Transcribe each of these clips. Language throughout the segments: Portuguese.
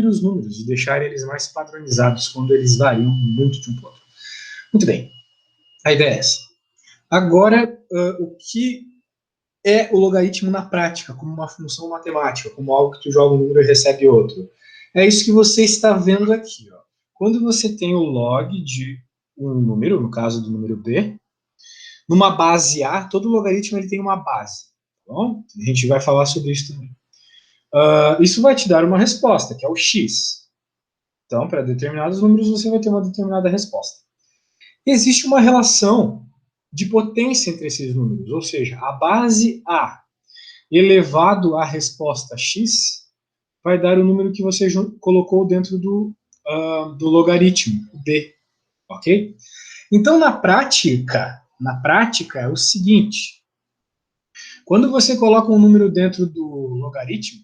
os números e deixar eles mais padronizados quando eles variam muito de um para o outro. Muito bem, a ideia é essa. Agora, o que é o logaritmo na prática, como uma função matemática, como algo que tu joga um número e recebe outro? É isso que você está vendo aqui. Ó. Quando você tem o log de um número, no caso do número b, numa base A, todo logaritmo ele tem uma base. Tá bom? A gente vai falar sobre isso também. Isso vai te dar uma resposta, que é o x. Então, para determinados números, você vai ter uma determinada resposta. Existe uma relação de potência entre esses números, ou seja, a base A elevado à resposta x vai dar o número que você colocou dentro do logaritmo, b, ok? Então, na prática é o seguinte, quando você coloca um número dentro do logaritmo,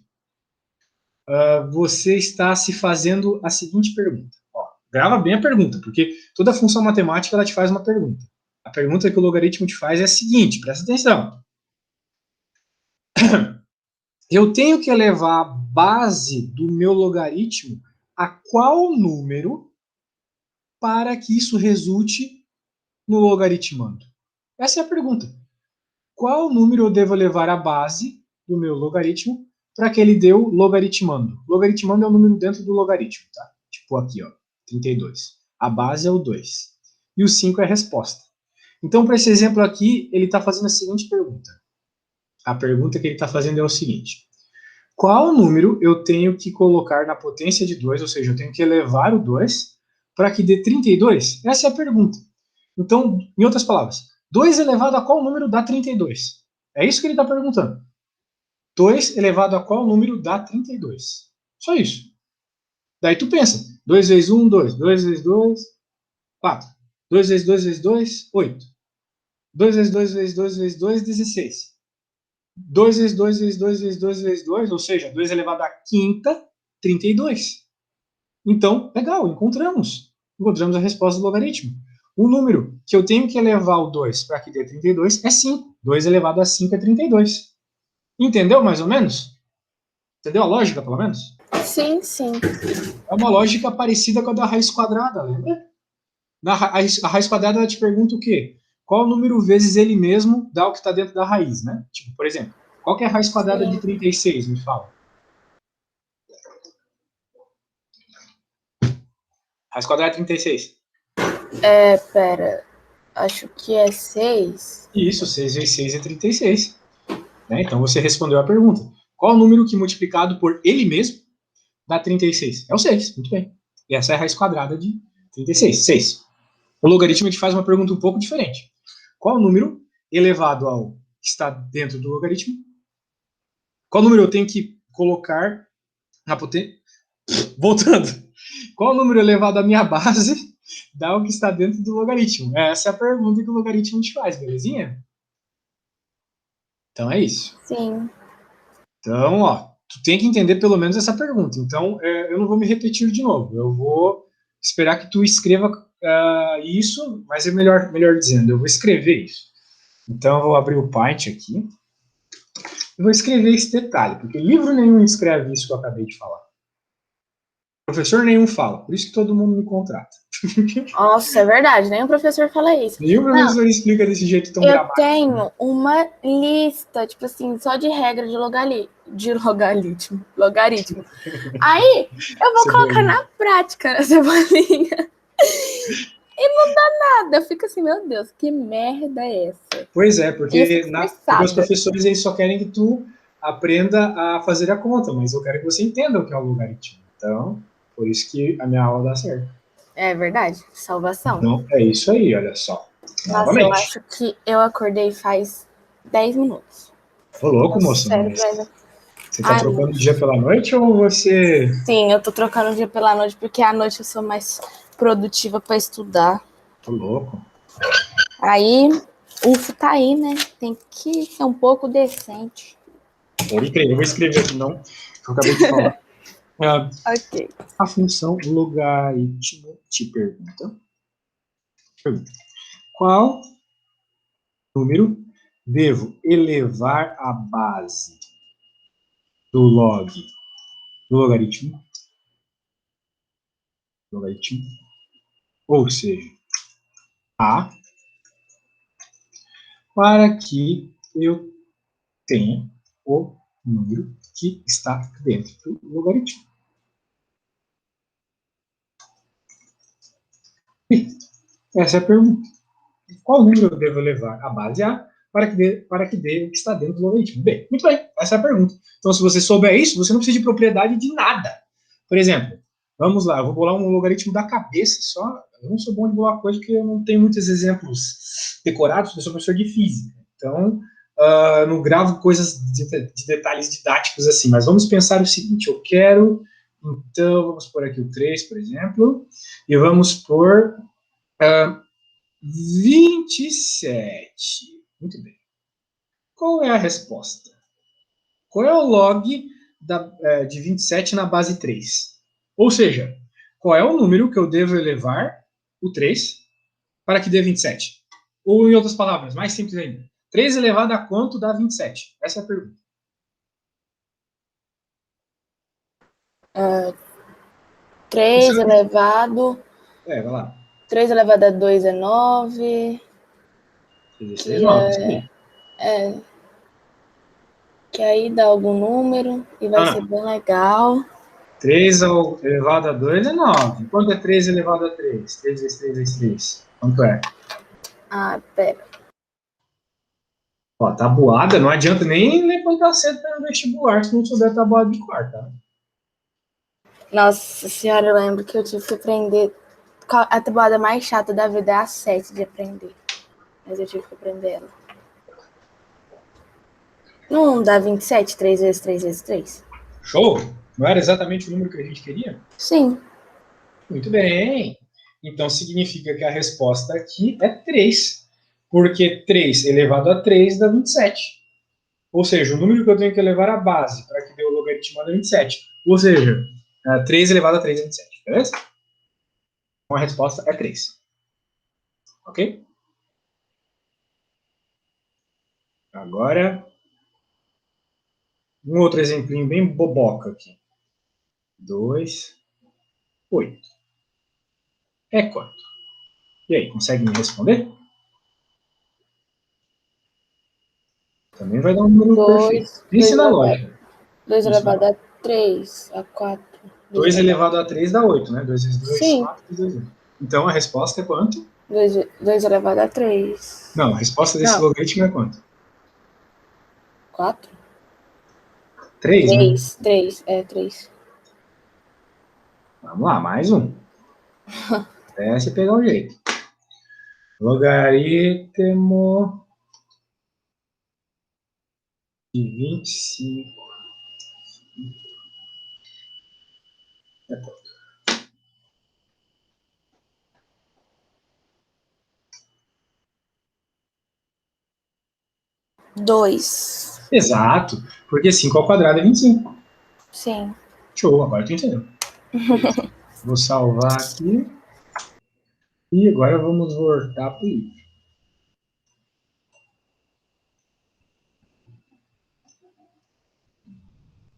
você está se fazendo a seguinte pergunta. Ó, grava bem a pergunta, porque toda função matemática ela te faz uma pergunta. A pergunta que o logaritmo te faz é a seguinte, presta atenção. Eu tenho que elevar a base do meu logaritmo a qual número para que isso resulte no logaritmando? Essa é a pergunta. Qual número eu devo levar à base do meu logaritmo para que ele dê o logaritmando? Logaritmando é o número dentro do logaritmo, tá? Tipo aqui, ó, 32. A base é o 2. E o 5 é a resposta. Então, para esse exemplo aqui, ele está fazendo a seguinte pergunta. A pergunta que ele está fazendo é o seguinte. Qual número eu tenho que colocar na potência de 2, ou seja, eu tenho que elevar o 2 para que dê 32? Essa é a pergunta. Então, em outras palavras, 2 elevado a qual número dá 32? É isso que ele está perguntando. 2 elevado a qual número dá 32? Só isso. Daí tu pensa, 2 vezes 1, 2. 2 vezes 2, 4. 2 vezes 2 vezes 2, 8. 2 vezes 2 vezes 2 vezes 2, 16. 2 vezes 2 vezes 2 vezes 2 vezes 2, ou seja, 2 elevado à quinta, 32. Então, legal, encontramos. Encontramos a resposta do logaritmo. O número que eu tenho que elevar o 2 para que dê 32 é 5. 2 elevado a 5 é 32. Entendeu mais ou menos? Entendeu a lógica, pelo menos? Sim, sim. É uma lógica parecida com a da raiz quadrada, lembra? A raiz quadrada ela te pergunta o quê? Qual número vezes ele mesmo dá o que está dentro da raiz, né? Tipo, por exemplo, qual que é a raiz quadrada de 36? Me fala. Raiz quadrada de 36. Pera. Acho que é 6. Isso, 6 vezes 6 é 36. Né? Então você respondeu a pergunta. Qual o número que multiplicado por ele mesmo dá 36? É o 6, muito bem. E essa é a raiz quadrada de 36, 6. O logaritmo te faz uma pergunta um pouco diferente. Qual o número elevado ao que está dentro do logaritmo? Qual número eu tenho que colocar na potência? Voltando. Qual número elevado à minha base dá o que está dentro do logaritmo? Essa é a pergunta que o logaritmo te faz, belezinha? Então é isso. Sim. Então, ó, tu tem que entender pelo menos essa pergunta. Então, eu não vou me repetir de novo. Eu vou esperar que tu escreva isso, mas é melhor dizendo, eu vou escrever isso. Então, eu vou abrir o Paint aqui. Eu vou escrever esse detalhe, porque livro nenhum escreve isso que eu acabei de falar. Professor nenhum fala, por isso que todo mundo me contrata. Nossa, é verdade. Nem o professor fala isso. Nenhum Não, professor explica desse jeito tão eu gramático. tenho uma lista, tipo assim, só de regra de logaritmo. Aí, eu vou colocar na prática essa bolinha. E não dá nada. Eu fico assim, meu Deus, que merda é essa? Pois é, Porque porque os professores eles só querem que tu aprenda a fazer a conta, mas eu quero que você entenda o que é o logaritmo. Então, por isso que a minha aula dá certo. É verdade, salvação. Então, é isso aí, olha só. Nossa, eu Novamente. acho que eu acordei faz 10 minutos. Ô, louco, Meu moça, cérebro mas ainda... você tá trocando o dia pela noite ou você... Sim, eu tô trocando o dia pela noite, porque à noite eu sou mais produtiva pra estudar. Ô, louco. Aí, o UFO tá aí, né? Tem que ser um pouco decente. Pode crer, eu vou escrever aqui, não, que eu acabei de falar. Ok. A função logaritmo te pergunta. Qual número devo elevar à base do logaritmo logaritmo, ou seja, A, para que eu tenha o número que está dentro do logaritmo. E essa é a pergunta. Qual número eu devo levar à base A para que dê o que está dentro do logaritmo? Bem, muito bem, essa é a pergunta. Então, se você souber isso, você não precisa de propriedade de nada. Por exemplo, vamos lá, eu vou bolar um logaritmo da cabeça só. Eu não sou bom de bolar coisa porque eu não tenho muitos exemplos decorados, eu sou professor de física. Então, não gravo coisas de detalhes didáticos assim. Mas vamos pensar o seguinte, eu quero, então, vamos pôr aqui o 3, por exemplo, e vamos pôr 27. Muito bem. Qual é a resposta? Qual é o log de 27 na base 3? Ou seja, qual é o número que eu devo elevar o 3 para que dê 27? Ou, em outras palavras, mais simples ainda, 3 elevado a quanto dá 27? Essa é a pergunta. 3 elevado... Vai lá. 3 elevado a 2 é 9. 16, 9. Que aí dá algum número e vai ser bem legal. 3 elevado a 2 é 9. Quanto é 3 elevado a 3? 3 vezes 3 vezes 3. Quanto é? Pera. Ó, tabuada, não adianta nem levantar cedo para o vestibular se não souber tabuada de quarta. Tá? Nossa senhora, eu lembro que eu tive que aprender. A tabuada mais chata da vida é a 7 de aprender. Mas eu tive que aprender ela. Não dá 27, 3 vezes 3 vezes 3? Show! Não era exatamente o número que a gente queria? Sim. Muito bem. Então significa que a resposta aqui é 3. Porque 3 elevado a 3 dá 27. Ou seja, o número que eu tenho que elevar à base para que dê o logaritmo dá 27. Ou seja, 3 elevado a 3 é 27. Beleza? Então a resposta é 3. Ok? Agora, um outro exemplinho bem boboca aqui. 2, 8. É quanto? E aí, consegue me responder? Também vai dar um número perfeito. Pense na lógica. 2 elevado a 3, a 4. 2 elevado a 3 dá 8, né? 2 vezes 2, Sim. 4, 2, 8. Então a resposta é quanto? 2 elevado a 3. Não, a resposta desse logaritmo é quanto? 4? 3, né? 3, é 3. Vamos lá, mais um. Até você pegar o jeito. Logaritmo de 25. É quanto? 2. Exato, porque 5 ao quadrado é 25. Sim. Show, agora tu entendeu. Vou salvar aqui. E agora vamos voltar para o livro.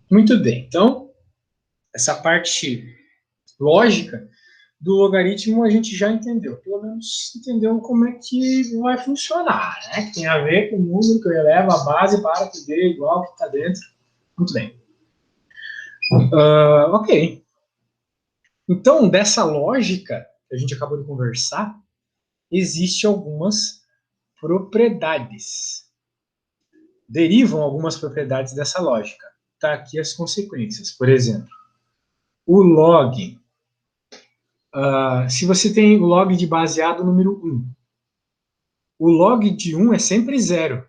Muito bem, então, essa parte lógica do logaritmo a gente já entendeu. Pelo menos entendeu como é que vai funcionar, né? Que tem a ver com o número que eu elevo a base para que dê igual que está dentro. Muito bem. Ok. Então, dessa lógica que a gente acabou de conversar, existem algumas propriedades. Derivam algumas propriedades dessa lógica. Tá aqui as consequências. Por exemplo, o log. Se você tem o log de baseado número 1, o log de 1 é sempre 0.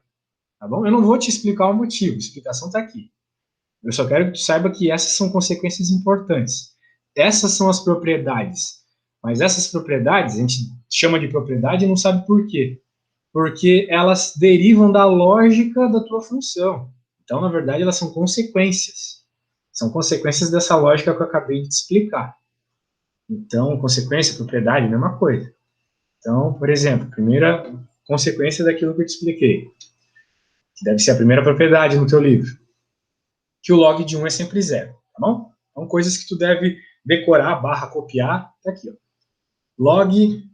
Tá bom? Eu não vou te explicar o motivo, a explicação está aqui. Eu só quero que tu saiba que essas são consequências importantes. Essas são as propriedades. Mas essas propriedades, a gente chama de propriedade e não sabe por quê. Porque elas derivam da lógica da tua função. Então, na verdade, elas são consequências. São consequências dessa lógica que eu acabei de te explicar. Então, consequência, propriedade, mesma coisa. Então, por exemplo, primeira consequência daquilo que eu te expliquei. Que deve ser a primeira propriedade no teu livro. Que o log de 1 é sempre 0, tá bom? Então, coisas que tu deve decorar, barra copiar, tá aqui, ó. Log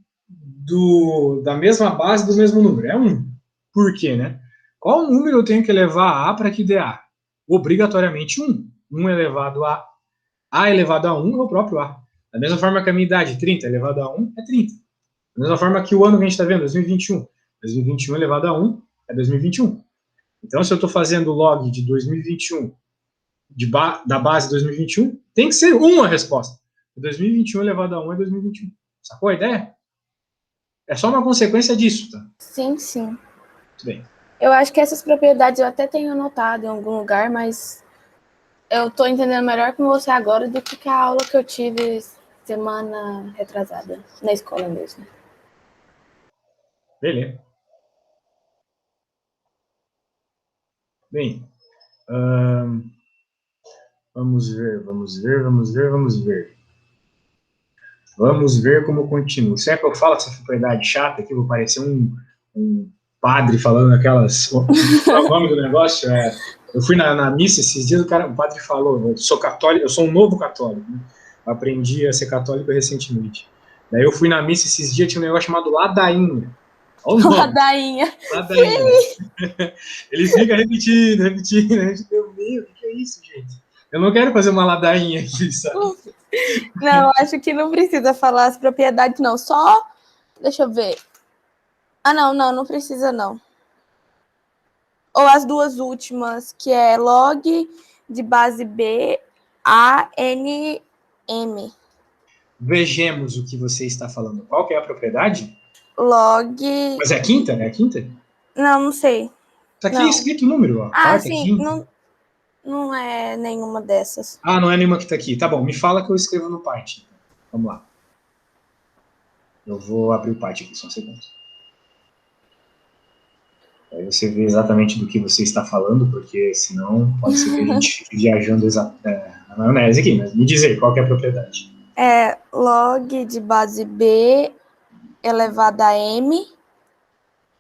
da mesma base do mesmo número. É 1. Por quê, né? Qual número eu tenho que elevar a para que dê A? Obrigatoriamente 1. 1 elevado a elevado a 1 é o próprio A. Da mesma forma que a minha idade, 30 elevado a 1 é 30. Da mesma forma que o ano que a gente está vendo, 2021. 2021 elevado a 1 é 2021. Então, se eu estou fazendo log de 2021 da base 2021, tem que ser 1 a resposta. 2021 elevado a 1 é 2021. Sacou a ideia? É só uma consequência disso, tá? Sim, sim. Muito bem. Eu acho que essas propriedades eu até tenho anotado em algum lugar, mas eu tô entendendo melhor com você agora do que a aula que eu tive semana retrasada, na escola mesmo. Beleza. Bem, vamos ver. Vamos ver como continua. Sempre eu falo essa propriedade chata aqui, vou parecer um padre falando aquelas. Qual é o nome do negócio? Eu fui na missa esses dias, o padre falou: eu sou católico, eu sou um novo católico. Né? Aprendi a ser católico recentemente. Daí eu fui na missa esses dias, tinha um negócio chamado ladainha. Olha o nome. Ladainha. Ele fica repetindo. Meu Deus, o que é isso, gente? Eu não quero fazer uma ladainha aqui, sabe? Não, acho que não precisa falar as propriedades, não. Só, deixa eu ver. Ah, não precisa, não. Ou as duas últimas, que é log de base B, A, N, M. Vejamos o que você está falando. Qual que é a propriedade? Log... Mas é a quinta, né? A quinta? Não sei. Tá aqui escrito o número, ó. Quarta, sim. quinta. Não é nenhuma dessas. Ah, não é nenhuma que tá aqui. Tá bom, me fala que eu escrevo no Python. Vamos lá. Eu vou abrir o Python aqui, só um segundo. Aí você vê exatamente do que você está falando, porque senão pode ser que a gente fique viajando na maionese aqui, mas me dizer qual que é a propriedade. É log de base B elevado a M,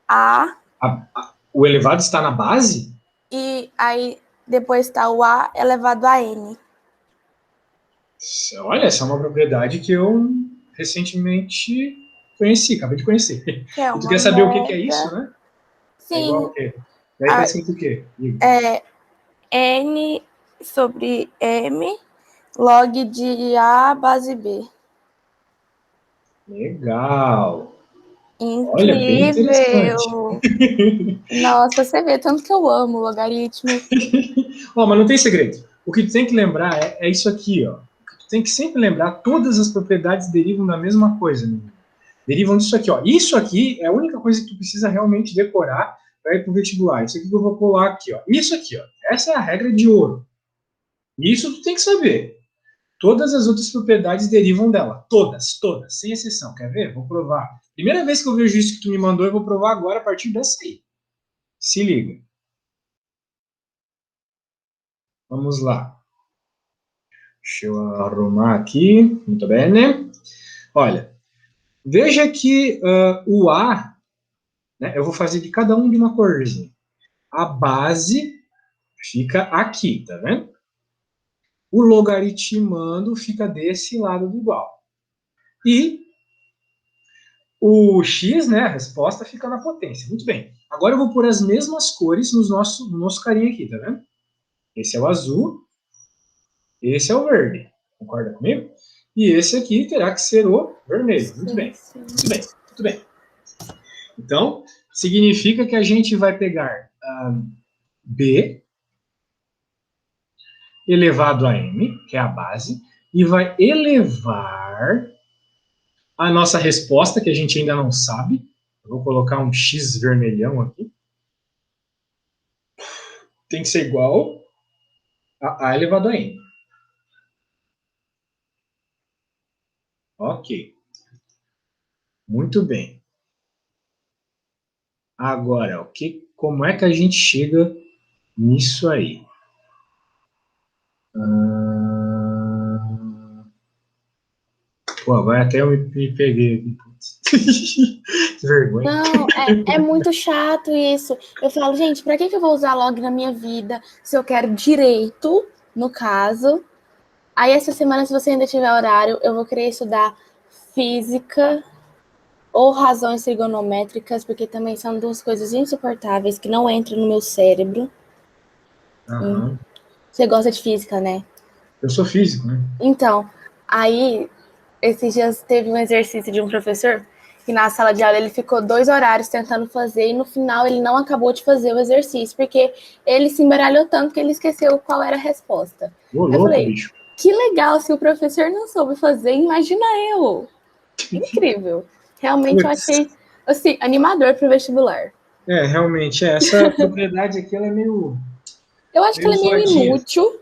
A... O elevado está na base? E aí depois está o A elevado a N. Olha, essa é uma propriedade que eu recentemente conheci, acabei de conhecer. E tu quer saber o que é isso, né? Sim. É igual o quê? Daí tá escrito o quê? É N sobre M, log de A base B. Legal. Incrível. Olha, bem interessante. Nossa, você vê tanto que eu amo logaritmo. Mas não tem segredo. O que tu tem que lembrar é isso aqui, ó. Tu tem que sempre lembrar, todas as propriedades derivam da mesma coisa, né? Derivam disso aqui, ó. Isso aqui é a única coisa que tu precisa realmente decorar para ir pro vestibular. Isso aqui que eu vou pular aqui, ó. Isso aqui, ó. Essa é a regra de ouro. Isso tu tem que saber. Todas as outras propriedades derivam dela. Todas, sem exceção. Quer ver? Vou provar. Primeira vez que eu vejo isso que tu me mandou, eu vou provar agora a partir dessa aí. Se liga. Vamos lá. Deixa eu arrumar aqui. Muito bem, né? Olha, veja que o A, né, eu vou fazer de cada um de uma corzinha. A base fica aqui, tá vendo? O logaritmando fica desse lado do igual. E o x, né, a resposta fica na potência. Muito bem. Agora eu vou pôr as mesmas cores no nosso carinha aqui, tá vendo? Esse é o azul, esse é o verde. Concorda comigo? E esse aqui terá que ser o vermelho. Muito bem. Muito bem. Então, significa que a gente vai pegar B elevado a M, que é a base, e vai elevar a nossa resposta, que a gente ainda não sabe. Eu vou colocar um X vermelhão aqui. Tem que ser igual a A elevado a N. Ok. Muito bem. Agora, como é que a gente chega nisso aí? Pô, agora até eu me peguei aqui. Que vergonha. Não, é muito chato isso. Eu falo, gente, pra que eu vou usar log na minha vida se eu quero direito, no caso, Aí essa semana, se você ainda tiver horário, eu vou querer estudar física ou razões trigonométricas, porque também são duas coisas insuportáveis que não entram no meu cérebro. Aham. Você gosta de física, né? Eu sou físico, né? Então, aí, esses dias teve um exercício de um professor que na sala de aula ele ficou 2 horários tentando fazer e no final ele não acabou de fazer o exercício, porque ele se embaralhou tanto que ele esqueceu qual era a resposta. Ô, Aí eu louco, falei, bicho. que legal, se o professor não soube fazer, imagina eu. Incrível. Realmente eu Putz. achei, assim, animador para o vestibular. Realmente, essa propriedade aqui, ela é Eu acho que meio ela é meio zoadinha. inútil.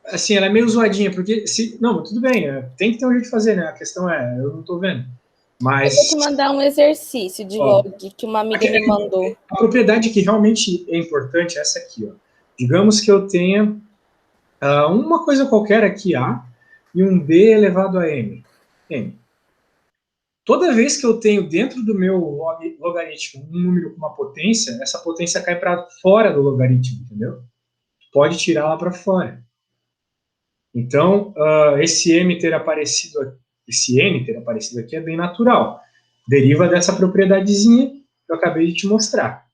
Assim, ela é meio zoadinha, porque se... Não, tudo bem, tem que ter um jeito de fazer, né? A questão é, eu não tô vendo. Eu vou Mas, te mandar um exercício de ó, log que uma amiga me mandou. a propriedade que realmente é importante é essa aqui, ó. Digamos que eu tenha uma coisa qualquer aqui, A, e um B elevado a M. M. Toda vez que eu tenho dentro do meu logaritmo um número com uma potência, essa potência cai para fora do logaritmo, entendeu? Pode tirá-la para fora. Então, esse n ter aparecido aqui é bem natural. Deriva dessa propriedadezinha que eu acabei de te mostrar.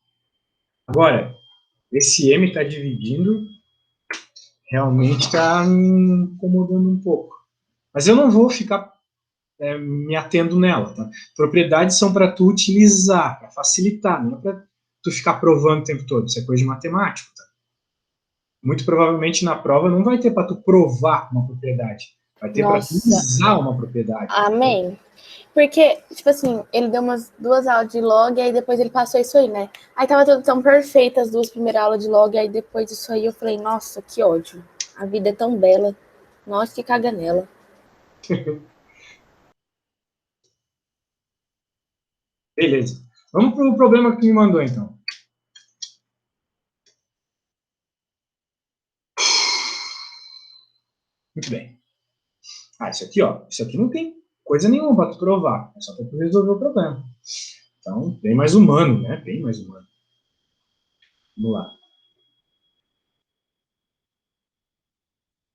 Agora, esse m está dividindo, realmente está me incomodando um pouco. Mas eu não vou ficar me atendo nela. Tá? Propriedades são para tu utilizar, para facilitar, não é para tu ficar provando o tempo todo. Isso é coisa de matemático. Tá? Muito provavelmente na prova não vai ter para tu provar uma propriedade. Vai ter para tu Nossa, usar uma propriedade. Entendeu? amém. Porque, tipo assim, ele deu umas 2 aulas de log, aí depois ele passou isso aí, né? Aí tava tudo tão perfeito as 2 primeiras aulas de log, aí depois disso aí eu falei, nossa, que ódio. A vida é tão bela. Nós que caga nela. Beleza. Vamos para o problema que me mandou, então. Muito bem. Isso aqui, ó. Isso aqui não tem coisa nenhuma para tu provar. É só para tu resolver o problema. Então, bem mais humano, né? Bem mais humano. Vamos lá.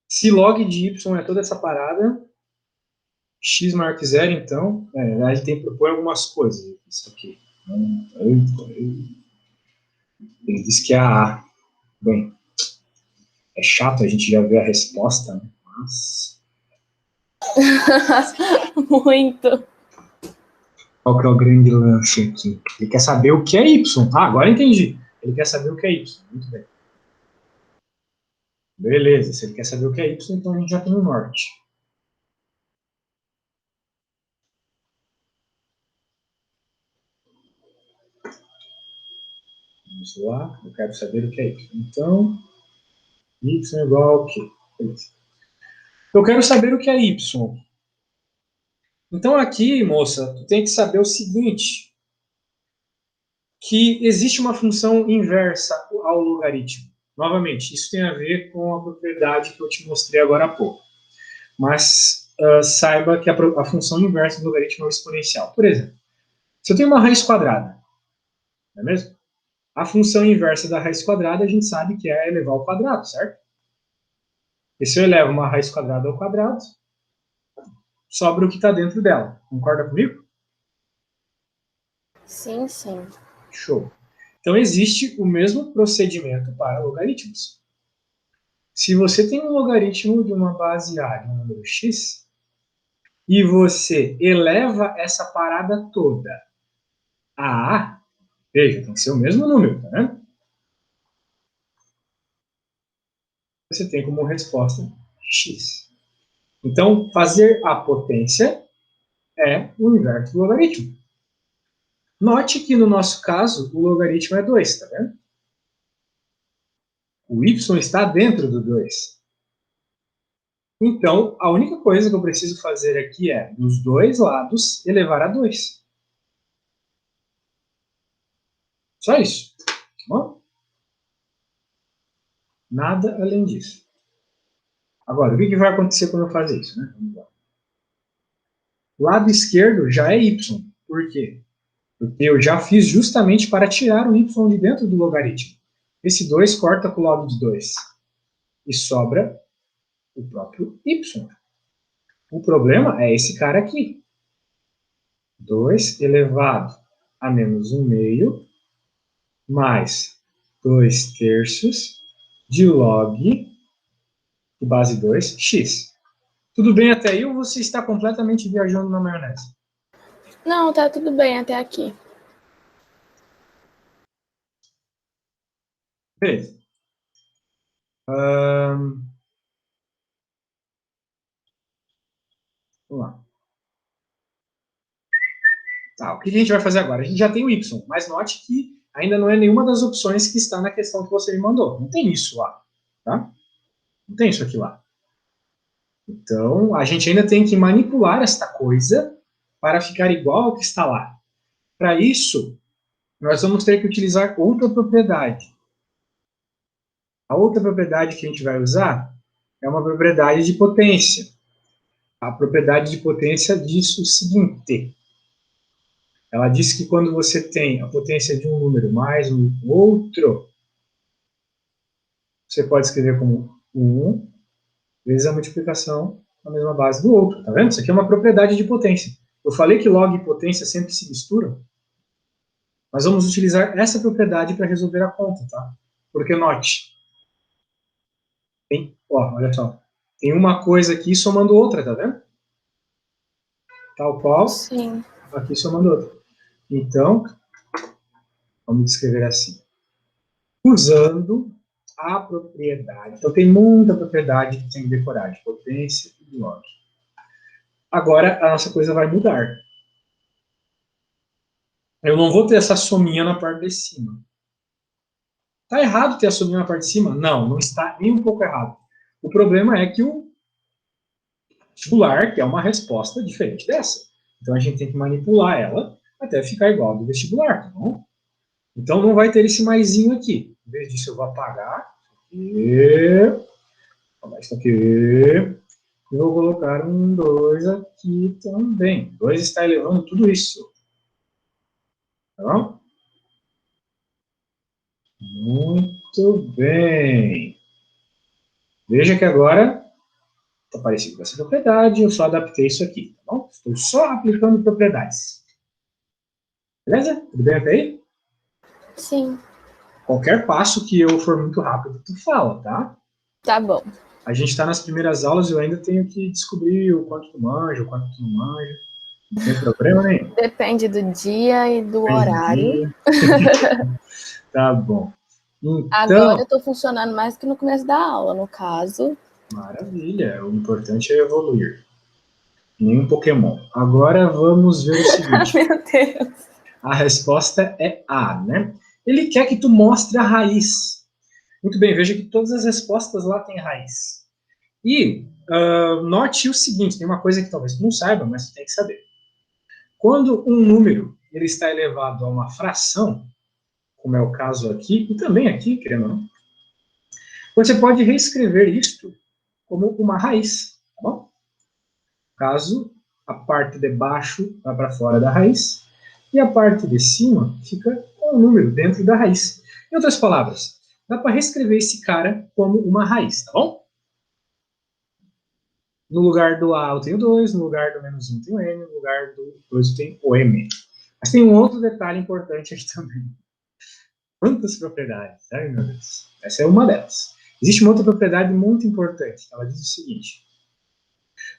Se log de y é toda essa parada, x maior que zero, então, a gente tem que propor algumas coisas. Isso aqui. Ele diz que é a A. Bem, é chato, a gente já vê a resposta, né? Mas... Muito. Qual que é o grande lance aqui? Ele quer saber o que é y. Agora entendi. Ele quer saber o que é y. Muito bem. Beleza, se ele quer saber o que é y, então a gente já tem o norte. Vamos lá, eu quero saber o que é y. Então, y é igual ao quê? Eu quero saber o que é y. Então aqui, moça, tu tem que saber o seguinte, que existe uma função inversa ao logaritmo. Novamente, isso tem a ver com a propriedade que eu te mostrei agora há pouco. Mas saiba que a função inversa do logaritmo é o exponencial. Por exemplo, se eu tenho uma raiz quadrada, não é mesmo? A função inversa da raiz quadrada a gente sabe que é elevar ao quadrado, certo? E se eu elevo uma raiz quadrada ao quadrado, sobra o que está dentro dela. Concorda comigo? Sim, sim. Show. Então existe o mesmo procedimento para logaritmos. Se você tem um logaritmo de uma base A de um número x, e você eleva essa parada toda a A, veja, tem que ser o mesmo número, tá vendo? Você tem como resposta x. Então, fazer a potência é o inverso do logaritmo. Note que no nosso caso, o logaritmo é 2, tá vendo? O y está dentro do 2. Então, a única coisa que eu preciso fazer aqui é, dos dois lados, elevar a 2. Só isso. Tá bom? Nada além disso. Agora, o que vai acontecer quando eu fazer isso? Né? Vamos lá. Lado esquerdo já é y. Por quê? Porque eu já fiz justamente para tirar o y de dentro do logaritmo. Esse 2 corta com o log de 2. E sobra o próprio y. O problema é esse cara aqui. 2 elevado a menos 1 meio mais 2 terços de log de base 2, x. Tudo bem até aí ou você está completamente viajando na maionese? Não, tá tudo bem até aqui. Beleza. Vamos lá. Tá, o que a gente vai fazer agora? A gente já tem o y, mas note que ainda não é nenhuma das opções que está na questão que você me mandou. Não tem isso lá, tá? Não tem isso aqui lá. Então, a gente ainda tem que manipular esta coisa para ficar igual ao que está lá. Para isso, nós vamos ter que utilizar outra propriedade. A outra propriedade que a gente vai usar é uma propriedade de potência. A propriedade de potência diz o seguinte. Ela diz que quando você tem a potência de um número mais um outro, você pode escrever como 1 vezes a multiplicação na mesma base do outro. Tá vendo? Isso aqui é uma propriedade de potência. Eu falei que log e potência sempre se misturam. Nós vamos utilizar essa propriedade para resolver a conta, tá? Porque note, olha só, tem uma coisa aqui somando outra, tá vendo? Tal qual, Sim. aqui somando outra. Então, vamos escrever assim. Usando a propriedade. Então, tem muita propriedade que tem que decorar, de potência e de log. Agora, a nossa coisa vai mudar. Eu não vou ter essa sominha na parte de cima. Está errado ter a sominha na parte de cima? Não, não está nem um pouco errado. O problema é que o vestibular quer uma resposta diferente dessa. Então, a gente tem que manipular ela até ficar igual ao do vestibular, tá bom? Então, não vai ter esse maisinho aqui. Em vez disso, eu vou apagar. Apagar isso aqui. E vou colocar um 2 aqui também. 2 está elevando tudo isso. Tá bom? Muito bem. Veja que agora está parecido com essa propriedade, eu só adaptei isso aqui, tá bom? Estou só aplicando propriedades. Beleza? Tudo bem até aí? Sim. Qualquer passo que eu for muito rápido, tu fala, tá? Tá bom. A gente está nas primeiras aulas e eu ainda tenho que descobrir o quanto tu manja, o quanto tu não manja. Não tem problema nenhum. Depende do dia e do horário. Tá bom. Então, agora eu estou funcionando mais que no começo da aula, no caso. Maravilha. O importante é evoluir. Nenhum Pokémon. Agora vamos ver o seguinte. Meu Deus. A resposta é A, né? Ele quer que tu mostre a raiz. Muito bem, veja que todas as respostas lá têm raiz. E note o seguinte, tem uma coisa que talvez tu não saiba, mas tu tem que saber. Quando um número ele está elevado a uma fração, como é o caso aqui, e também aqui, querendo ou não, você pode reescrever isto como uma raiz, tá bom? Caso a parte de baixo vá para fora da raiz, e a parte de cima fica com o número dentro da raiz. Em outras palavras, dá para reescrever esse cara como uma raiz, tá bom? No lugar do A eu tenho 2, no lugar do menos 1 eu tenho M, no lugar do 2 eu tenho o M. Mas tem um outro detalhe importante aqui também. Quantas propriedades? Ai, meu Deus. Essa é uma delas. Existe uma outra propriedade muito importante. Ela diz o seguinte.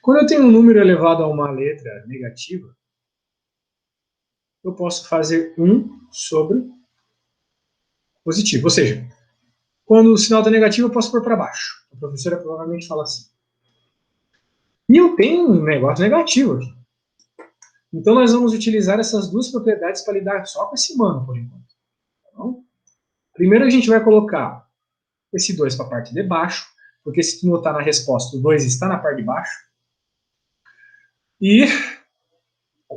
Quando eu tenho um número elevado a uma letra negativa, eu posso fazer 1 sobre positivo. Ou seja, quando o sinal está negativo, eu posso pôr para baixo. A professora provavelmente fala assim. E eu tenho um negócio negativo aqui. Então, nós vamos utilizar essas duas propriedades para lidar só com esse mano, por enquanto. Então, primeiro, a gente vai colocar esse 2 para a parte de baixo, porque se tu notar na resposta, o 2 está na parte de baixo. E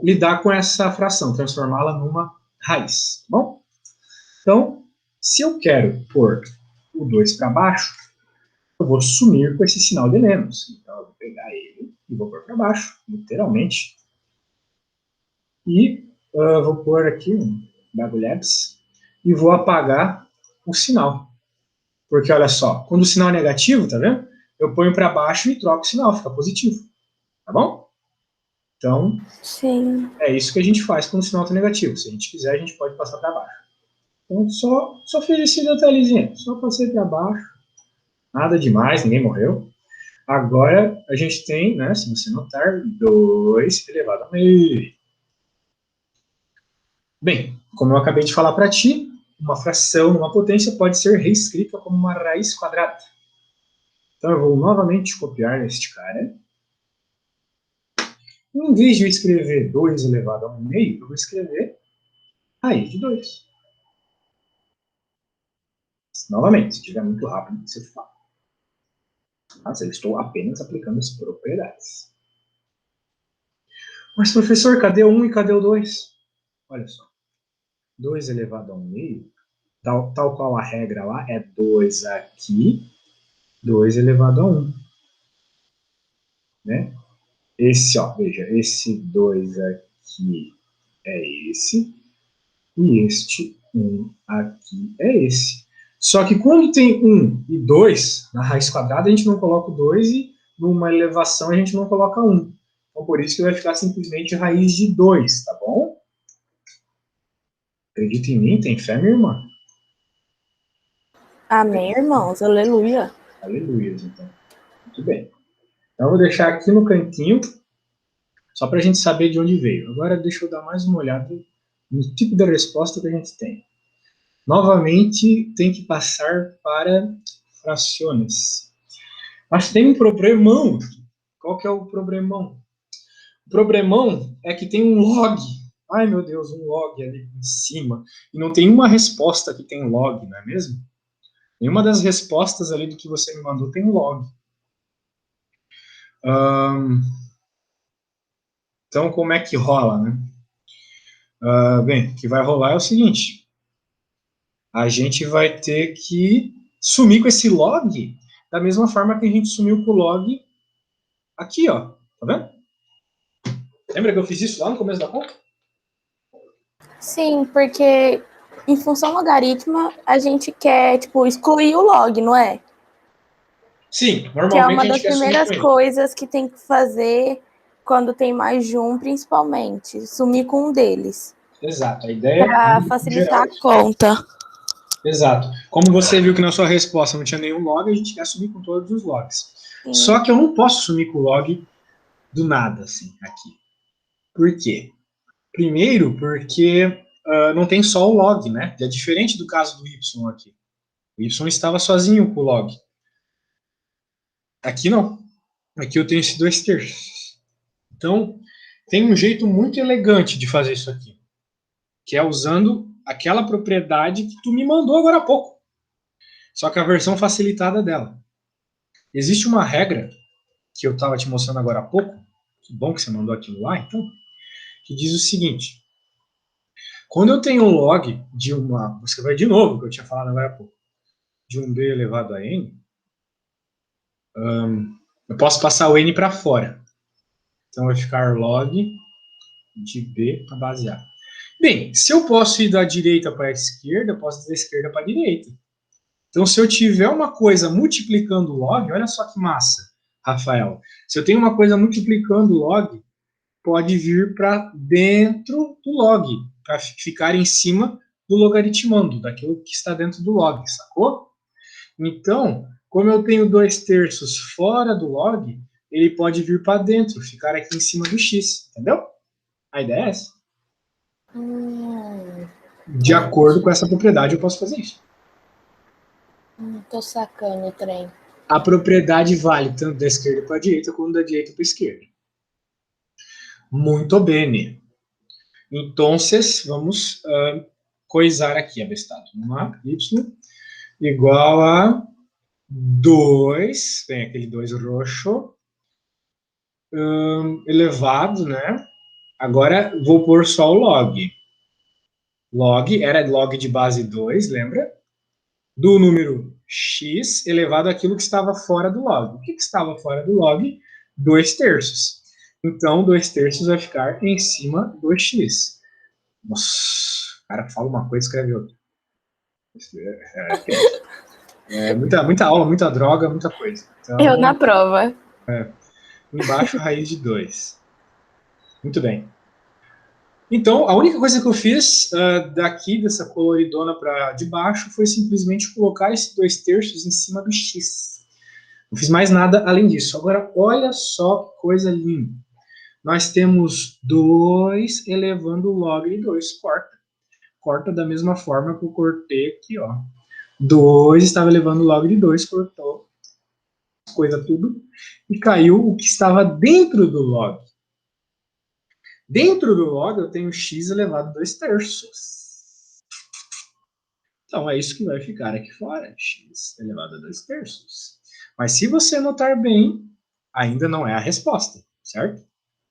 lidar com essa fração, transformá-la numa raiz. Tá bom? Então, se eu quero pôr o 2 para baixo, eu vou sumir com esse sinal de menos. Então, eu vou pegar ele e vou pôr para baixo, literalmente. E vou pôr aqui um bagulhabs e vou apagar o sinal. Porque, olha só, quando o sinal é negativo, tá vendo? eu ponho para baixo e troco o sinal, fica positivo. Tá bom? Então, Sim. é isso que a gente faz quando o sinal está negativo. Se a gente quiser, a gente pode passar para baixo. Então, só fiz esse detalhezinho. Só passei para baixo. Nada demais, ninguém morreu. Agora, a gente tem, né, se você notar, 2 elevado a meio. Bem, como eu acabei de falar para ti, uma fração, uma potência pode ser reescrita como uma raiz quadrada. Então, eu vou novamente copiar este cara. Em vez de eu escrever 2 elevado a 1 meio, eu vou escrever raiz de 2. Novamente, se estiver muito rápido, você fala. Mas eu estou apenas aplicando as propriedades. Mas, professor, cadê o 1 e cadê o 2? Olha só. 2 elevado a 1 meio, tal qual a regra lá, é 2 aqui, 2 elevado a 1. Né? Esse, ó, veja, esse 2 aqui é esse, e este 1 aqui é esse. Só que quando tem 1 e 2, na raiz quadrada a gente não coloca o 2 e numa elevação a gente não coloca 1. Então por isso que vai ficar simplesmente raiz de 2, tá bom? Acredita em mim, tem fé, minha irmã? Amém, irmãos. Aleluia. Aleluia, então. Muito bem. Então eu vou deixar aqui no cantinho, só para a gente saber de onde veio. Agora deixa eu dar mais uma olhada no tipo de resposta que a gente tem. Novamente, tem que passar para frações. Mas tem um problemão. Qual que é o problemão? O problemão é que tem um log. Ai, meu Deus, um log ali em cima. E não tem uma resposta que tem log, não é mesmo? Nenhuma das respostas ali do que você me mandou tem log. Então, como é que rola, né? Bem, o que vai rolar é o seguinte. A gente vai ter que sumir com esse log da mesma forma que a gente sumiu com o log aqui, ó. Tá vendo? Lembra que eu fiz isso lá no começo da conta? Sim, porque em função logarítmica a gente quer, tipo, excluir o log, não é? Sim, Que é normalmente uma a gente das quer sumir primeiras com ele. coisas que tem que fazer quando tem mais de um, principalmente. Sumir com um deles. Exato, a ideia é Para no facilitar geral. a conta. Exato. Como você viu que na sua resposta não tinha nenhum log, a gente quer sumir com todos os logs. Sim. Só que eu não posso sumir com o log do nada, assim, aqui. Por quê? Primeiro, porque não tem só o log, né? É diferente do caso do y aqui. O y estava sozinho com o log. Aqui não. Aqui eu tenho esse 2/3. Então, tem um jeito muito elegante de fazer isso aqui, que é usando aquela propriedade que tu me mandou agora há pouco. Só que a versão facilitada dela. Existe uma regra que eu estava te mostrando agora há pouco, que bom que você mandou aquilo lá, então, que diz o seguinte: quando eu tenho um log de uma, vou escrever de novo, que eu tinha falado agora há pouco, de um b elevado a n, eu posso passar o n para fora. Então vai ficar log de b a base a. Bem, se eu posso ir da direita para a esquerda, eu posso ir da esquerda para a direita. Então, se eu tiver uma coisa multiplicando log, olha só que massa, Rafael. Se eu tenho uma coisa multiplicando log, pode vir para dentro do log, para ficar em cima do logaritmando, daquilo que está dentro do log, sacou? Então, como eu tenho 2/3 fora do log, ele pode vir para dentro, ficar aqui em cima do x, entendeu? A ideia é essa. De acordo com essa propriedade, eu posso fazer isso. Tô sacando o trem. A propriedade vale tanto da esquerda para a direita, como da direita para a esquerda. Muito bem. Então, vamos coisar aqui, abestado. Vamos lá, y igual a 2, tem aquele 2 roxo, elevado, né? Agora vou pôr só o log. Log era log de base 2, lembra? Do número x elevado àquilo que estava fora do log. O que estava fora do log? 2/3. Então, 2/3 vai ficar em cima do x. Nossa, o cara fala uma coisa e escreve outra. É tenso. Muita aula, muita droga, muita coisa. Então, Eu na prova. Embaixo, raiz de 2. Muito bem. Então, a única coisa que eu fiz daqui, dessa coloridona para de baixo, foi simplesmente colocar esses 2/3 em cima do x. Não fiz mais nada além disso. Agora, olha só que coisa linda. Nós temos 2 elevando o log de 2. Corta. Corta da mesma forma que eu cortei aqui, ó. 2 estava elevando o log de 2, cortou coisa tudo, e caiu o que estava dentro do log. Dentro do log eu tenho x elevado a 2/3. Então é isso que vai ficar aqui fora, x elevado a 2/3. Mas se você notar bem, ainda não é a resposta, certo?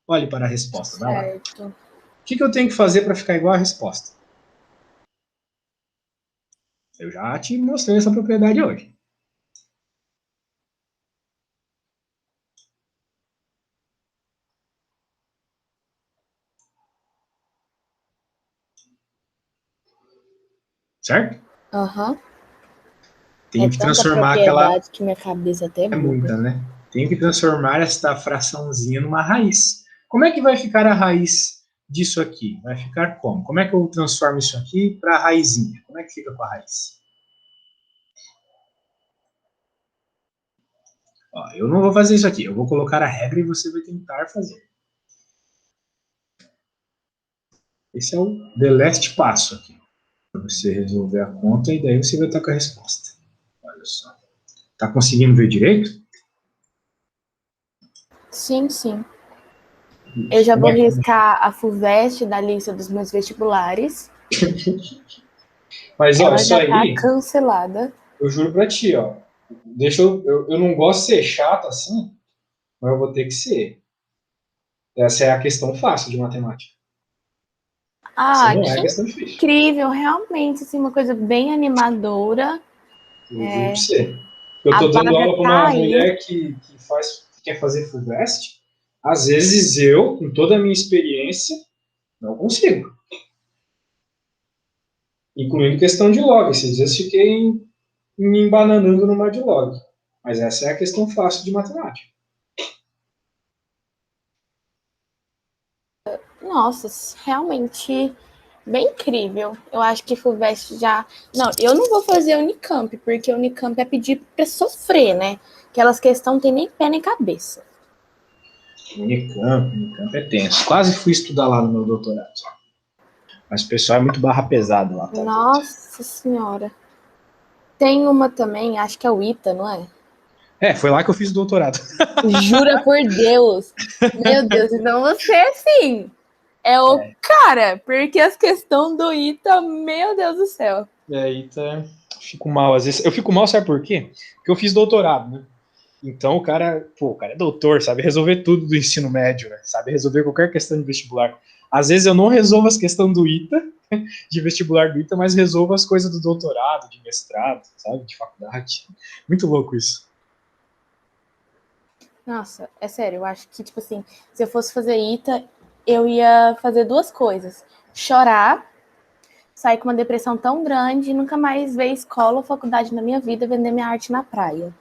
Olhe para a resposta, vai lá. Certo. O que eu tenho que fazer para ficar igual à resposta? Eu já te mostrei essa propriedade hoje. Certo? Aham. Tenho que tanta transformar propriedade que minha cabeça até buga. É muita, né? Tenho que transformar esta fraçãozinha numa raiz. Como é que vai ficar a raiz disso aqui? Vai ficar como? Como é que eu transformo isso aqui para a raizinha? Como é que fica com a raiz? Ó, eu não vou fazer isso aqui. Eu vou colocar a regra e você vai tentar fazer. Esse é o the last passo aqui. Para você resolver a conta e daí você vai estar com a resposta. Olha só. Tá conseguindo ver direito? Sim, sim. Eu já vou riscar a FUVEST da lista dos meus vestibulares. Mas ó, Ela isso já aí, tá cancelada. eu juro pra ti, ó. Eu não gosto de ser chato assim, mas eu vou ter que ser. Essa é a questão fácil de matemática. Essa não é a Que questão difícil. incrível, realmente, assim, uma coisa bem animadora. Eu juro pra você. Eu A tô dando vaga aula pra tá uma aí. mulher que quer fazer FUVEST. Às vezes eu, com toda a minha experiência, não consigo. Incluindo questão de log. Esses dias fiquei me embananando numa de log. Mas essa é a questão fácil de matemática. Nossa, realmente bem incrível. Eu acho que FUVEST já... Não, eu não vou fazer Unicamp, porque Unicamp é pedir pra sofrer, né? Aquelas questões não tem nem pé nem cabeça. Unicamp é tenso. Quase fui estudar lá no meu doutorado. Mas o pessoal é muito barra pesada lá. Tá? Nossa senhora. Tem uma também, acho que é o ITA, não é? Foi lá que eu fiz o doutorado. Jura por Deus. Meu Deus, então você, assim, é o cara, porque as questões do ITA, meu Deus do céu. ITA, fico mal às vezes. Eu fico mal, sabe por quê? Porque eu fiz doutorado, né? Então o cara é doutor, sabe resolver tudo do ensino médio, né? Sabe resolver qualquer questão de vestibular. Às vezes eu não resolvo as questões do ITA, de vestibular do ITA, mas resolvo as coisas do doutorado, de mestrado, sabe? De faculdade. Muito louco isso. Nossa, é sério, eu acho que, tipo assim, se eu fosse fazer ITA, eu ia fazer duas coisas. Chorar, sair com uma depressão tão grande e nunca mais ver escola ou faculdade na minha vida, vender minha arte na praia.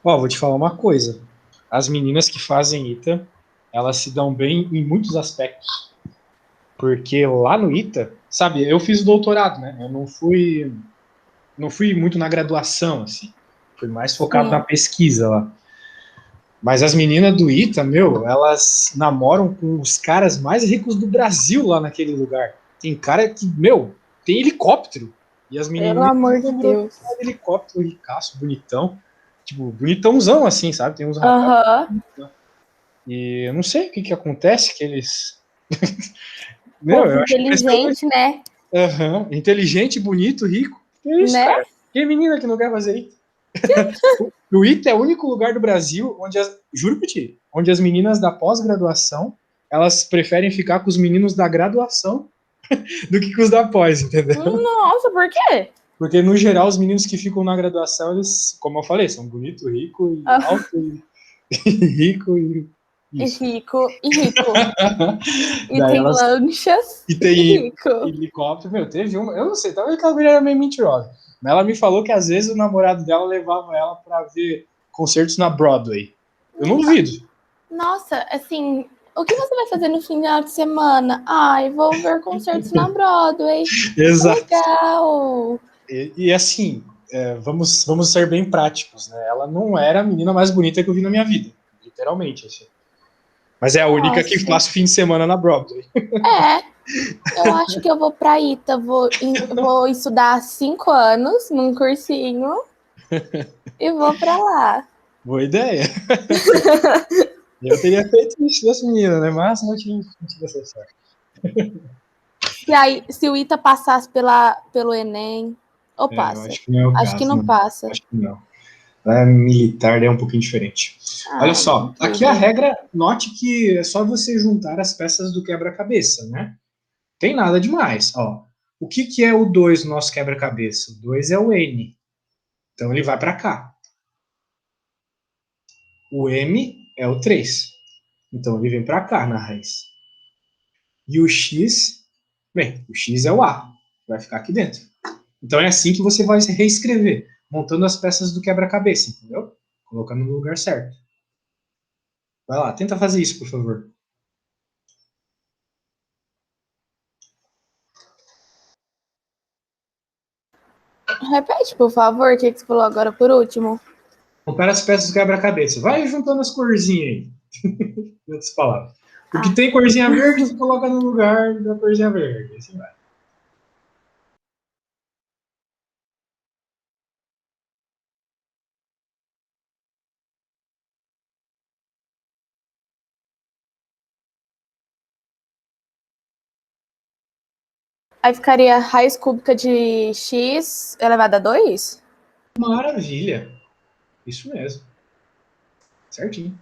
Vou te falar uma coisa. As meninas que fazem ITA, elas se dão bem em muitos aspectos. Porque lá no ITA, sabe, eu fiz o doutorado, né? Eu não fui muito na graduação, assim. Fui mais focado na pesquisa lá. Mas as meninas do ITA, elas namoram com os caras mais ricos do Brasil lá naquele lugar. Tem cara que, tem helicóptero. E as meninas... Pelo amor de Deus. Helicóptero, ricaço, bonitão. Tipo, bonitãozão, assim, sabe? Tem uns rapazes. E eu não sei o que acontece, que eles... eu acho inteligente, né? Inteligente, bonito, rico. Que isso, né? Cara? Que menina que não quer fazer ITA? O ITA é o único lugar do Brasil onde, juro pra ti, onde as meninas da pós-graduação, elas preferem ficar com os meninos da graduação do que com os da pós, entendeu? Nossa, por quê? Porque, no geral, os meninos que ficam na graduação, eles, como eu falei, são bonito, rico, e alto, e rico, e isso. Rico. E Daí tem lanchas e tem rico. helicóptero. Teve uma, eu não sei, talvez aquela mulher era meio mentirosa. Ela me falou que às vezes o namorado dela levava ela para ver concertos na Broadway. Eu não duvido. Nossa, assim, o que você vai fazer no final de semana? Ai, vou ver concertos na Broadway. Exato. Legal. E assim, vamos ser bem práticos, né? Ela não era a menina mais bonita que eu vi na minha vida, literalmente, assim. Mas é a única que Nossa. passa o fim de semana na Broadway. É, eu acho que eu vou pra Ita, vou estudar 5 anos num cursinho e vou pra lá. Boa ideia. Eu teria feito isso dessa menina, né? Mas não tive essa sorte. Se o Ita passasse pelo Enem, ou Eu passa? acho que não é o Acho que caso, não não. passa. Acho que não. A militar é um pouquinho diferente. Olha Ai, só, aqui a incrível. regra, note que é só você juntar as peças do quebra-cabeça, né? Tem nada demais. Ó, o que é o 2 no nosso quebra-cabeça? O 2 é o N. Então ele vai para cá. O M é o 3. Então ele vem para cá na raiz. E o X, bem, o X é o A. Vai ficar aqui dentro. Então é assim que você vai reescrever, montando as peças do quebra-cabeça, entendeu? Colocando no lugar certo. Vai lá, tenta fazer isso, por favor. Repete, por favor, o que você falou agora por último? Compara as peças do quebra-cabeça. Vai juntando as corzinhas aí. Em outras palavras. O que Ah, tem corzinha verde, você coloca no lugar da corzinha verde. Assim vai. aí ficaria raiz cúbica de x elevado a 2? Maravilha. Isso mesmo. Certinho.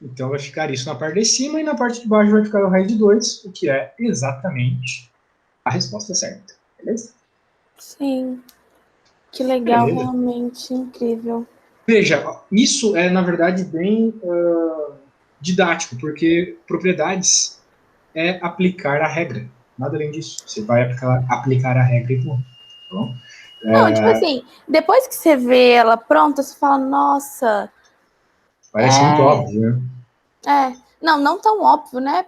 Então vai ficar isso na parte de cima e na parte de baixo vai ficar o raiz de 2, o que é exatamente a resposta certa. Beleza? Sim. Que legal, Beleza. realmente incrível. Veja, isso é, na verdade, bem didático, porque propriedades é aplicar a regra. Nada além disso. Você vai aplicar a regra e ponto. Tá bom? Não, tipo assim, depois que você vê ela pronta, você fala, nossa, Parece muito óbvio, né? não, não tão óbvio, né?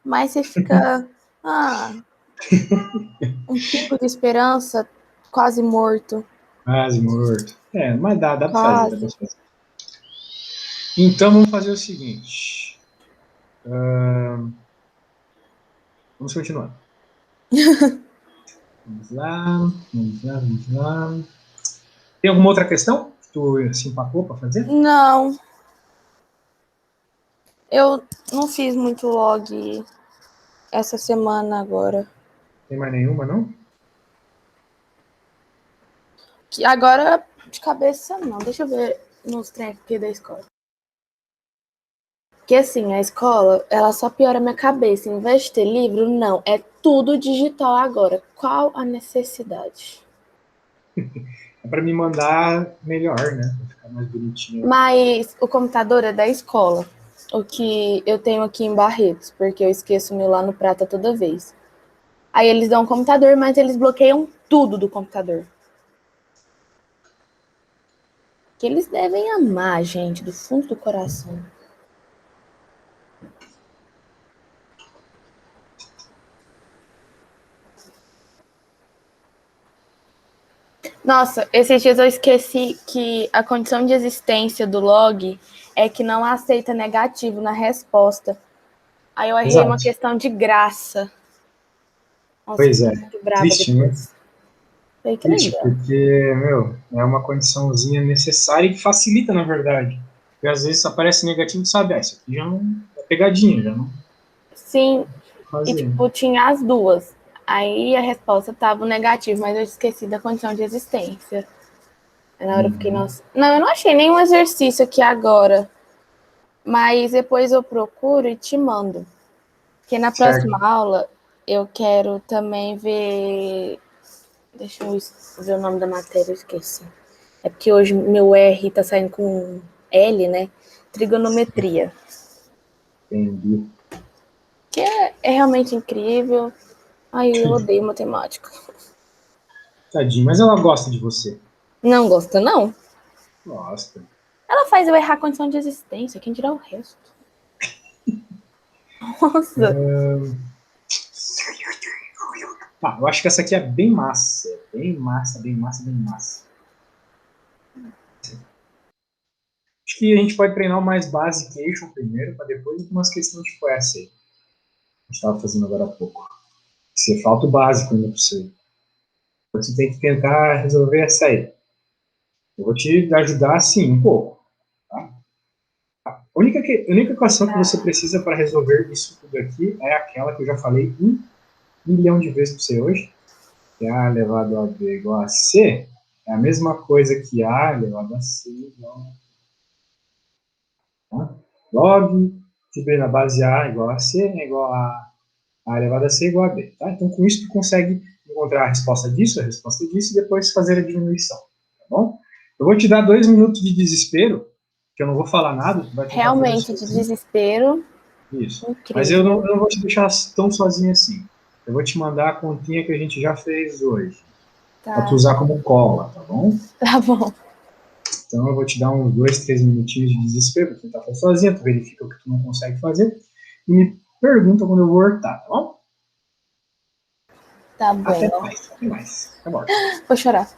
Mas você fica, ah, um pingo de esperança, quase morto, Quase morto. Mas dá pra fazer, dá pra quase. fazer. Então vamos fazer o seguinte. Vamos continuar. Vamos lá, vamos lá, vamos lá. Tem alguma outra questão que tu se empacou para fazer? Não, eu não fiz muito log essa semana agora. Tem mais nenhuma, não? Que agora, de cabeça, não. Deixa eu ver nos trem aqui da escola. Porque assim, a escola, ela só piora a minha cabeça. Em vez de ter livro, não. É tudo digital agora. Qual a necessidade? É para me mandar melhor, né? Pra ficar mais bonitinho. Mas o computador é da escola. O que eu tenho aqui em Barretos, porque eu esqueço o meu lá no Prata toda vez. Aí eles dão um computador, mas eles bloqueiam tudo do computador. Que eles devem amar, gente, do fundo do coração. Nossa, esses dias eu esqueci que a condição de existência do log é que não aceita negativo na resposta. Aí eu errei uma Exato. questão de graça. Nossa, Pois é. fiquei muito brava Triste, né? depois. Falei, que Triste, legal. porque, meu, é uma condiçãozinha necessária e que facilita, na verdade. Porque às vezes aparece negativo e sabe, isso aqui já não é pegadinha, já não Sim, e fazer. tipo, tinha as duas. Aí a resposta tava negativo, mas eu esqueci da condição de existência. Aí na hora eu fiquei, Uhum. nossa. Não, eu não achei nenhum exercício aqui agora. Mas depois eu procuro e te mando. Porque na Certo. próxima aula eu quero também ver. Deixa eu ver o nome da matéria, eu esqueci. É porque hoje meu R tá saindo com L, né? Trigonometria. Entendi. Que é realmente incrível. Ai, eu odeio matemática. Tadinho, mas ela gosta de você. Não gosta, não. Gosta. Ela faz eu errar a condição de existência, quem dirá o resto? Nossa. Ah, eu acho que essa aqui é bem massa. Bem massa, bem massa, bem massa. Acho que a gente pode treinar o mais basication primeiro, para depois algumas questões tipo essa aí. A gente estava fazendo agora há pouco. Você falta o básico ainda para você. Você tem que tentar resolver essa aí. Eu vou te ajudar, sim, um pouco. Tá? A única equação que você precisa para resolver isso tudo aqui é aquela que eu já falei 1 milhão de vezes para você hoje, que é A elevado a B igual a C. É a mesma coisa que A elevado a C igual a... Tá? Log de B na base A igual a C é igual a elevado a C igual a B. Tá? Então, com isso, tu consegue encontrar a resposta disso, e depois fazer a diminuição. Tá bom? Eu vou te dar 2 minutos de desespero, que eu não vou falar nada, tu vai tentar fazer Realmente, de sozinho. desespero. Isso. Mas eu Incrível. não vou te deixar tão sozinho assim. Eu vou te mandar a continha que a gente já fez hoje, para tu Tá, usar como cola, tá bom? tá bom. Então eu vou te dar uns 2, 3 minutinhos de desespero para tentar fazer sozinho, tu verifica o que tu não consegue fazer e me pergunta quando eu vou voltar, tá bom? Tá Até bom. mais, até mais. Até mais. Vou chorar.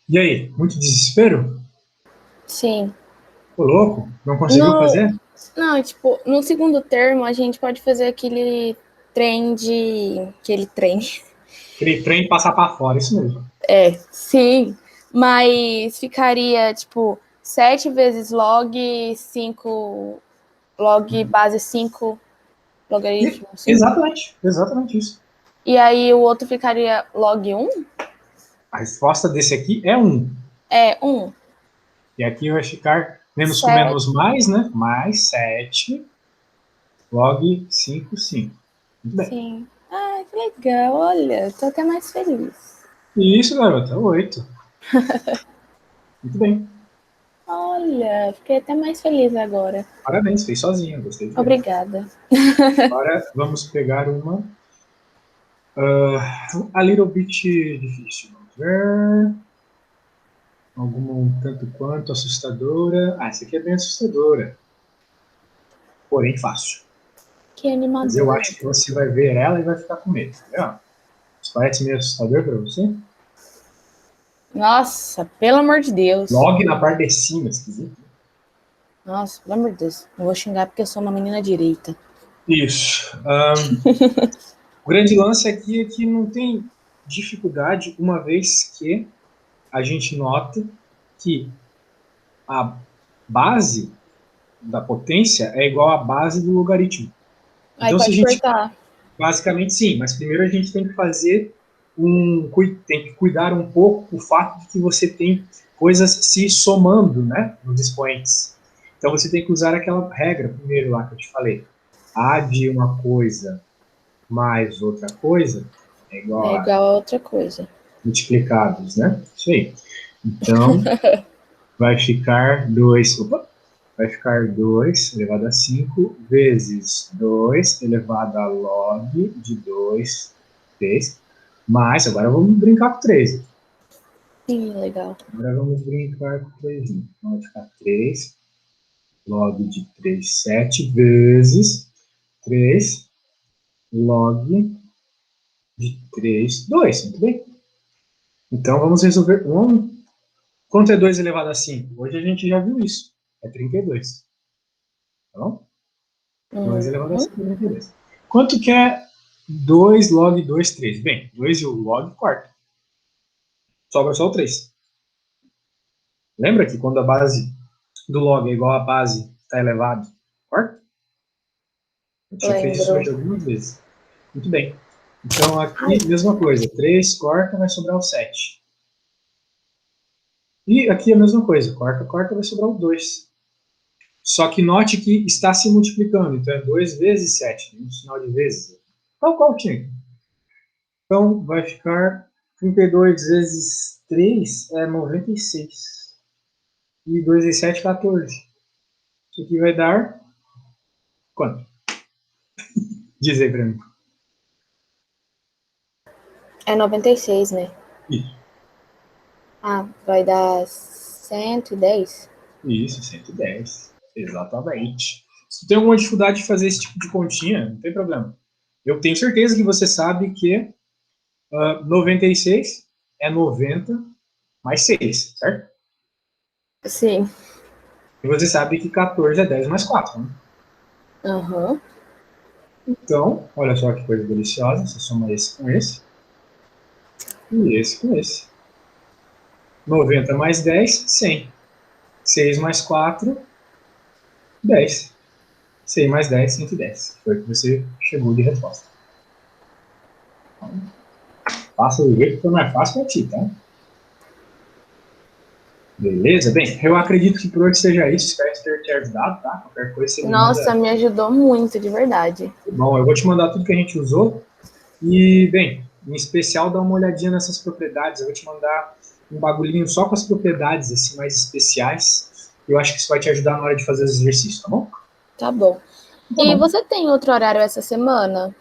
E aí, muito desespero? Sim. Ô, louco, não conseguiu fazer? Não, tipo, no segundo termo a gente pode fazer aquele trem. Aquele trem passar para fora, isso mesmo. Sim. Mas ficaria, tipo, 7 vezes log, 5 log base 5 logaritmo 5. Exatamente isso. E aí o outro ficaria log 1? A resposta desse aqui é 1. É 1. E aqui vai ficar menos com 7. menos mais, né? Mais 7 log 5, 5. Muito bem. Sim. Ah, que legal. Olha, tô até mais feliz. Isso, garota, 8. Muito bem. Olha, fiquei até mais feliz agora. Parabéns, fez sozinha, gostei de ver. Obrigada. Agora vamos pegar uma a little bit difícil. Vamos ver. Alguma um tanto quanto assustadora. Ah, essa aqui é bem assustadora. Porém fácil. Que Mas eu animador. acho que você vai ver ela e vai ficar com medo. Tá? Isso parece meio assustador para você? Nossa, pelo amor de Deus. Log na parte de cima, esquisito. Nossa, pelo amor de Deus. Não vou xingar porque eu sou uma menina direita. Isso. O grande lance aqui é que não tem dificuldade, uma vez que a gente nota que a base da potência é igual à base do logaritmo. Aí Então, se a pode gente... cortar. Basicamente, sim. Mas primeiro a gente tem que fazer tem que cuidar um pouco do fato de que você tem coisas se somando, né, nos expoentes. Então, você tem que usar aquela regra primeiro lá que eu te falei. A de uma coisa mais outra coisa é igual É a igual a outra coisa. multiplicados, né? Isso aí. Então, vai ficar 2. Vai ficar 2 elevado a 5 vezes 2 elevado a log de 2, 3. Mas agora vamos brincar com 3. Sim, legal. Agora vamos brincar com 3. Então vai ficar 3 log de 3, 7 vezes 3 log de 3, 2. Muito bem. Então vamos resolver quanto é 2 elevado a 5? Hoje a gente já viu isso. É 32. Tá bom? 2 elevado a 5 é 32. Quanto que é 2 log 2, 3? Bem, 2 e o log corta. Sobra só o 3. Lembra que quando a base do log é igual à base está elevado, corta? Eu tinha feito isso Lembro. hoje algumas vezes. Muito bem. Então aqui, mesma coisa. 3 corta, vai sobrar o 7. E aqui a mesma coisa. Corta, corta, vai sobrar o 2. Só que note que está se multiplicando. Então é 2 vezes 7. Tem um sinal de vezes. Qual tinha? Então vai ficar 32 vezes 3 é 96. E 2 vezes 7, 14. Isso aqui vai dar quanto? Diz aí pra mim. É 96, né? Isso. Ah, vai dar 110? Isso, 110. Exatamente. Se tu tem alguma dificuldade de fazer esse tipo de continha, não tem problema. Eu tenho certeza que você sabe que 96 é 90 mais 6, certo? Sim. E você sabe que 14 é 10 mais 4, né? Aham. Então, olha só que coisa deliciosa. Você soma esse com esse e esse com esse. 90 mais 10, 100. 6 mais 4, 10. 100 mais 10, 110. Foi o que você chegou de resposta. Então, faça do jeito que for mais fácil para ti, tá? Beleza? Bem, eu acredito que por hoje seja isso. Espero ter te ajudado, tá? Qualquer coisa você me Nossa, manda. me ajudou muito, de verdade. Bom, eu vou te mandar tudo que a gente usou. E, bem, em especial, dá uma olhadinha nessas propriedades. Eu vou te mandar um bagulhinho só com as propriedades assim, mais especiais. Eu acho que isso vai te ajudar na hora de fazer os exercícios, tá bom? Tá bom. Tá E bom. você tem outro horário essa semana?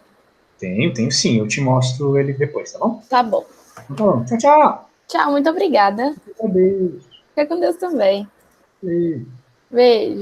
Tenho sim. Eu te mostro ele depois, tá bom? Tá bom. Então tá bom. Tchau, tchau. Tchau, muito obrigada. Beijo. Fica com Deus também. Beijo. Beijo.